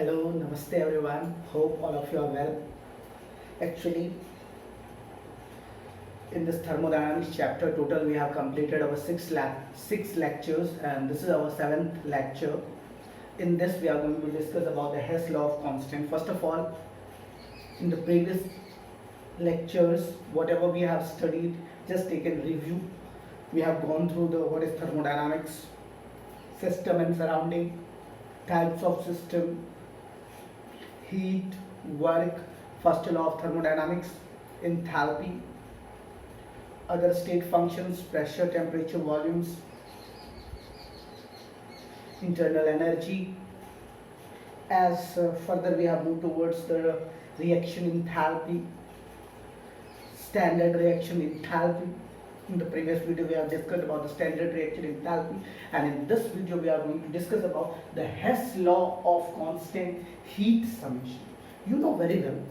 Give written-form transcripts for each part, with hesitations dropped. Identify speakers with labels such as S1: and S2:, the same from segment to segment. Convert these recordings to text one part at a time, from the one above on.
S1: Hello, namaste everyone. Hope all of you are well. Actually, in this thermodynamics chapter, total we have completed our six lectures, and this is our seventh lecture. In this, we are going to discuss about the Hess law of constant. First of all, in the previous lectures, whatever we have studied, just take a review. We have gone through the what is thermodynamics, system and surrounding, types of system, heat, work, first law of thermodynamics, enthalpy, other state functions, pressure, temperature, volumes, internal energy. As further we have moved towards the reaction enthalpy, standard reaction enthalpy. In the previous video we have discussed about the standard reaction enthalpy, and in this video we are going to discuss about the Hess law of constant heat summation. You know very well,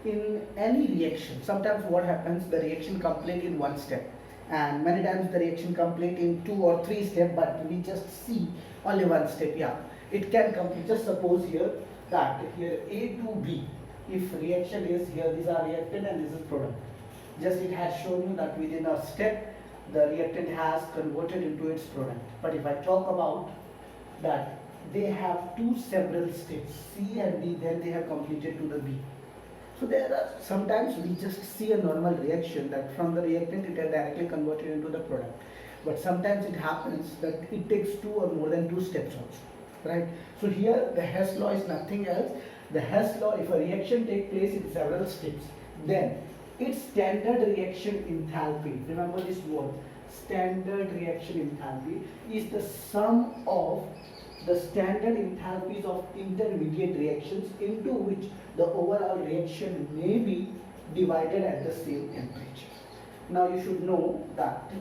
S1: in any reaction, sometimes what happens, the reaction complete in one step, and many times the reaction complete in 2 or 3 steps, but we just see only one step. Yeah, it can complete. Just suppose here that here A to B, if reaction is here, these are reactant and this is product. Just it has shown you that within a step the reactant has converted into its product. But if I talk about that they have two several steps, C and D, then they have completed to the B. So there are sometimes we just see a normal reaction that from the reactant it is directly converted into the product. But sometimes it happens that it takes 2 or more than 2 steps also, right? So here the Hess law is nothing else. The Hess law, if a reaction takes place in several steps, then its standard reaction enthalpy, remember this word, standard reaction enthalpy, is the sum of the standard enthalpies of intermediate reactions into which the overall reaction may be divided at the same temperature. Now you should know that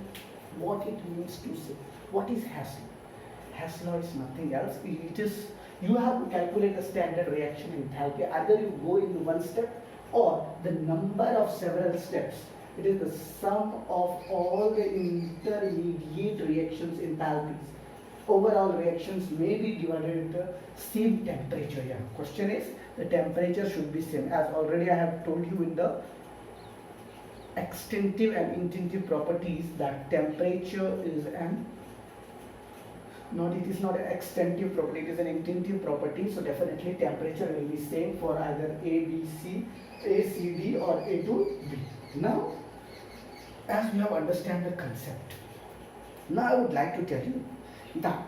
S1: what it means to say. What is Hess law? Hess law is nothing else. It is, you have to calculate the standard reaction enthalpy. Either you go in one step or the number of several steps. It is the sum of all the intermediate reactions enthalpies. Overall reactions may be divided into same temperature. Yeah. Question is, the temperature should be same. As already I have told you in the extensive and intensive properties that temperature is an it is not an extensive property, it is an intensive property. So definitely temperature will be same for either A, B, C, A, C, D or A to B. Now, as we have understand the concept, now I would like to tell you that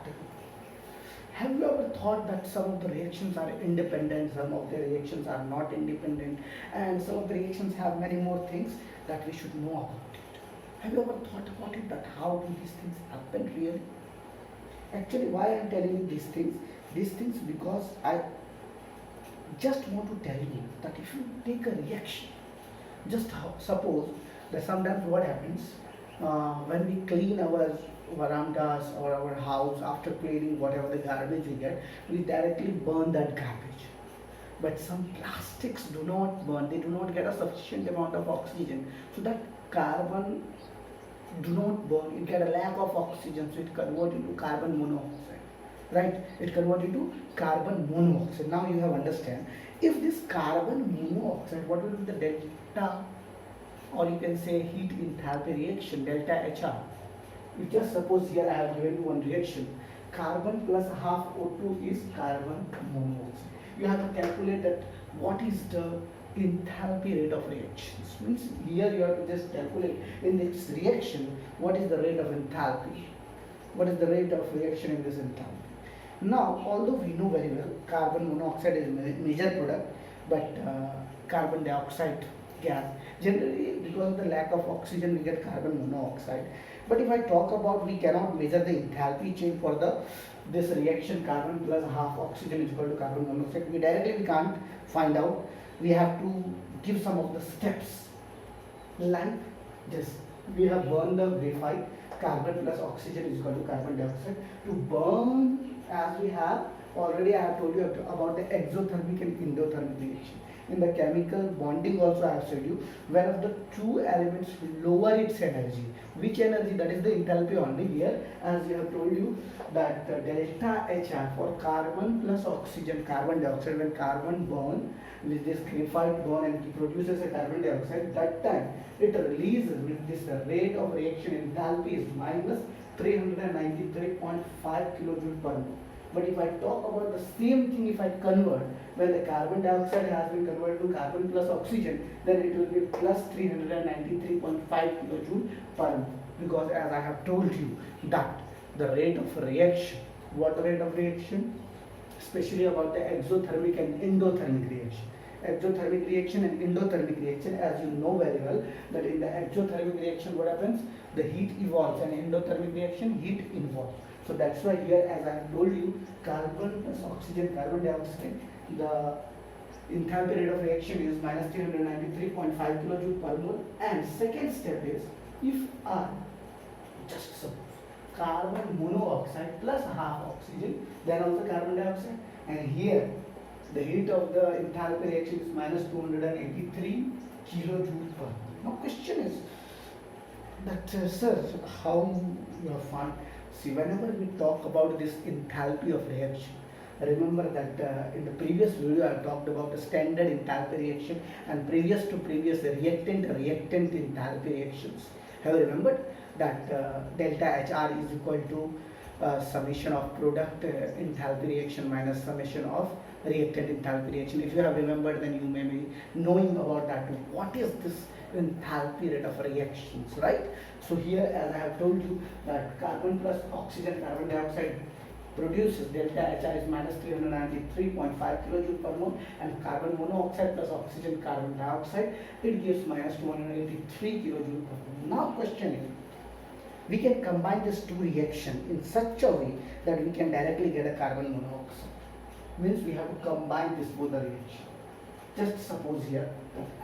S1: have you ever thought that some of the reactions are independent, some of the reactions are not independent, and some of the reactions have many more things that we should know about it? Have you ever thought about it, that how do these things happen really? Actually, why I am telling you these things? These things because I just want to tell you that if you take a reaction, just suppose that sometimes what happens when we clean our verandas or our house, after cleaning whatever the garbage we get, we directly burn that garbage. But some plastics do not burn, they do not get a sufficient amount of oxygen. So that carbon do not burn, it get a lack of oxygen, so it converts into carbon monoxide, right? It converts into carbon monoxide. Now you have understand, if this carbon monoxide, what will be the delta, or you can say heat enthalpy reaction, delta HR. You just suppose here I have given you one reaction, carbon plus half O2 is carbon monoxide. You have to calculate that what is the enthalpy rate of reactions. Means here you have to just calculate in this reaction what is the rate of enthalpy, what is the rate of reaction in this enthalpy. Now, although we know very well carbon monoxide is a major product, but carbon dioxide gas, generally because of the lack of oxygen we get carbon monoxide. But if I talk about, we cannot measure the enthalpy change for this reaction, carbon plus half oxygen is equal to carbon monoxide. We can't find out. We have to give some of the steps, like this. We have burned the graphite, carbon plus oxygen is equal to carbon dioxide. To burn, as we have already, I have told you about the exothermic and endothermic reaction. In the chemical bonding also I have said you, when of the two elements lower its energy, which energy, that is the enthalpy only here, as we have told you that delta HR for carbon plus oxygen, carbon dioxide, when carbon burn with this graphite bond and produces a carbon dioxide, that time it releases with this rate of reaction enthalpy is minus 393.5 kilojoule per mole. But if I talk about the same thing, if I convert, when the carbon dioxide has been converted to carbon plus oxygen, then it will be plus 393.5 kilojoule per mole. Because as I have told you that the rate of reaction, what rate of reaction? Especially about the exothermic and endothermic reaction. Exothermic reaction and endothermic reaction, as you know very well, that in the exothermic reaction what happens? The heat evolves, and endothermic reaction, heat involves. So that's why here, as I have told you, carbon plus oxygen, carbon dioxide, the enthalpy rate of reaction is minus 393.5 kilojoule per mole. And second step is, if I just suppose carbon monoxide plus half oxygen, then also carbon dioxide, and here the heat of the enthalpy reaction is minus 283 kilojoule per mole. Now question is that sir, how you have found? See, whenever we talk about this enthalpy of reaction, remember that in the previous video I talked about the standard enthalpy reaction and previous reactant enthalpy reactions. Have you remembered that delta HR is equal to summation of product enthalpy reaction minus summation of reactant enthalpy reaction? If you have remembered, then you may be knowing about that too. What is this enthalpy rate of reactions, right? So here, as I have told you, that carbon plus oxygen, carbon dioxide produces delta HR is minus 393.5 kilojoule per mole, and carbon monoxide plus oxygen, carbon dioxide, it gives minus 283 kilojoule per mole. Now question is, we can combine these two reactions in such a way that we can directly get a carbon monoxide. Means we have to combine this both the reaction. Just suppose here,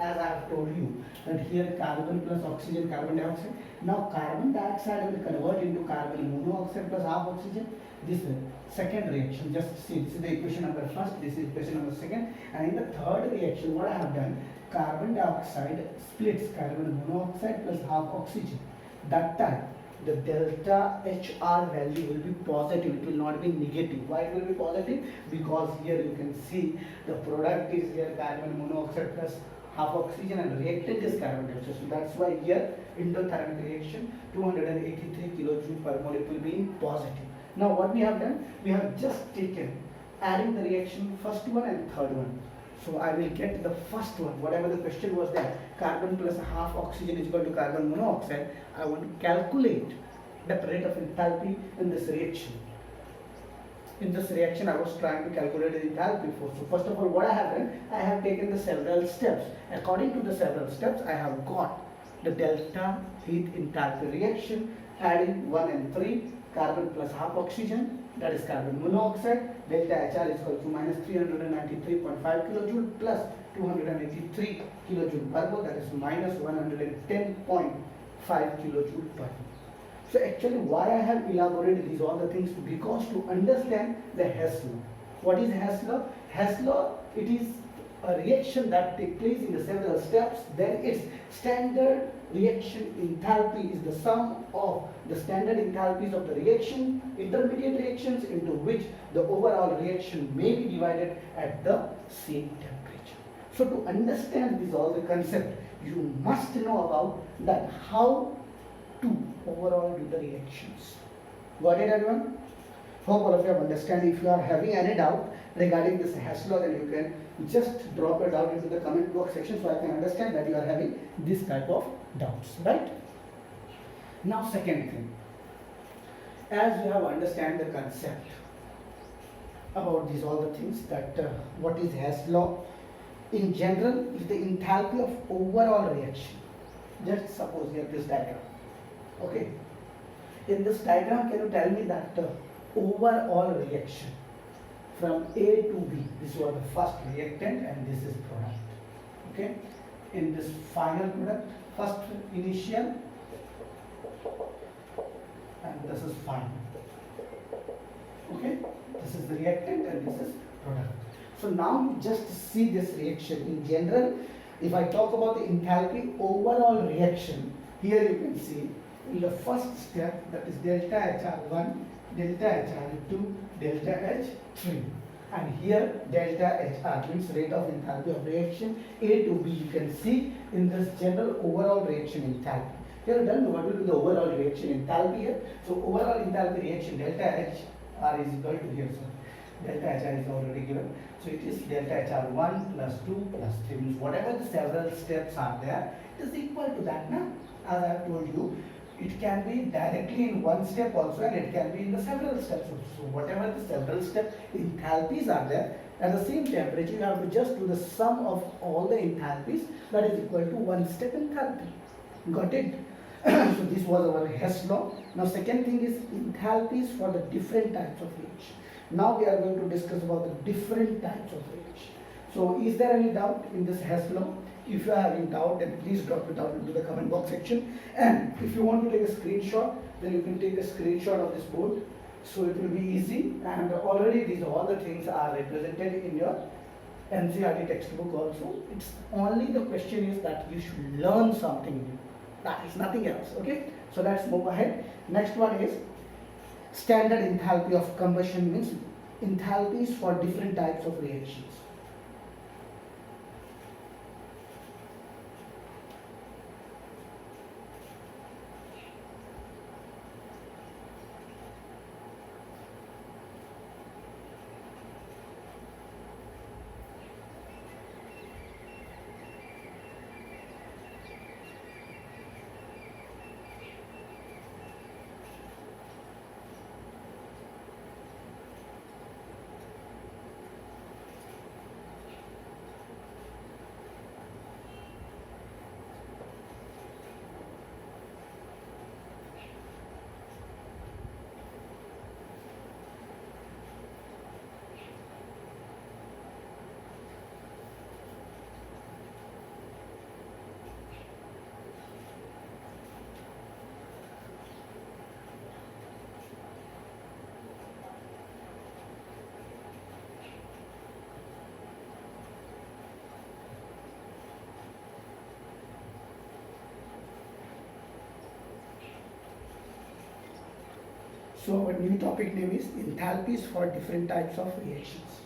S1: as I have told you, that here carbon plus oxygen, carbon dioxide. Now carbon dioxide will convert into carbon monoxide plus half oxygen. This is second reaction. Just see, this is the equation number first, this is equation number second. And in the third reaction, what I have done, carbon dioxide splits carbon monoxide plus half oxygen. That time, the delta HR value will be positive, it will not be negative. Why it will be positive? Because here you can see the product is here carbon monoxide plus half oxygen and reactant is carbon dioxide. So that's why here endothermic reaction 283 kilojoule per mole, it will be positive. Now what we have done? We have just taken adding the reaction first one and third one. So I will get the first one, whatever the question was there, carbon plus half oxygen is equal to carbon monoxide. I want to calculate the rate of enthalpy in this reaction. In this reaction, I was trying to calculate the enthalpy for. So first of all, what I have done, I have taken the several steps. According to the several steps, I have got the delta heat enthalpy reaction, adding 1 and 3, carbon plus half oxygen, that is carbon monoxide, delta HR is equal to minus 393.5 kilojoule plus 283 kilojoule per mole, that is minus 110.5 kilojoule per mole. So actually why I have elaborated these all the things, because to understand the Hess law. What is Hess law? Hess law, it is a reaction that takes place in the several steps, then its standard reaction enthalpy is the sum of the standard enthalpies of the reaction, intermediate reactions into which the overall reaction may be divided at the same temperature. So to understand this all the concept, you must know about that how to overall do the reactions. Got it, everyone? Hope all of you have understand. If you are having any doubt regarding this Hess law, then you can just drop it out into the comment box section so I can understand that you are having this type of doubts, right? Now second thing, as you have understand the concept about these all the things, that what is Hess law in general is the enthalpy of overall reaction. Just suppose here this diagram. Okay, in this diagram, can you tell me that overall reaction from A to B, this was the first reactant and this is product. Okay, in this final product, first initial and this is final. Okay, this is the reactant and this is product. So now just see this reaction. In general, if I talk about the enthalpy overall reaction, here you can see in the first step, that is delta HR1, delta HR2, delta H3. And here delta HR means rate of enthalpy of reaction A to B. You can see in this general overall reaction enthalpy. Here done, what will be the overall reaction enthalpy here? So overall enthalpy reaction delta HR is equal to here. So delta HR is already given. So it is delta HR1 plus 2 plus 3 means whatever the several steps are there, it is equal to that now. As I have told you, it can be directly in one step also and it can be in the several steps also. So whatever the several step enthalpies are there, at the same temperature you have to just do the sum of all the enthalpies, that is equal to one step enthalpy. Got it? So this was our Hess law. Now second thing is enthalpies for the different types of reaction. Now we are going to discuss about the different types of reaction. So is there any doubt in this Hess law? If you are having doubt, then please drop it down into the comment box section. And if you want to take a screenshot, then you can take a screenshot of this board. So it will be easy. And already these all the things are represented in your NCERT textbook also. It's only the question is that you should learn something new. That is nothing else. Okay. So let's move ahead. Next one is standard enthalpy of combustion, means enthalpies for different types of reactions. So our new topic name is enthalpies for different types of reactions.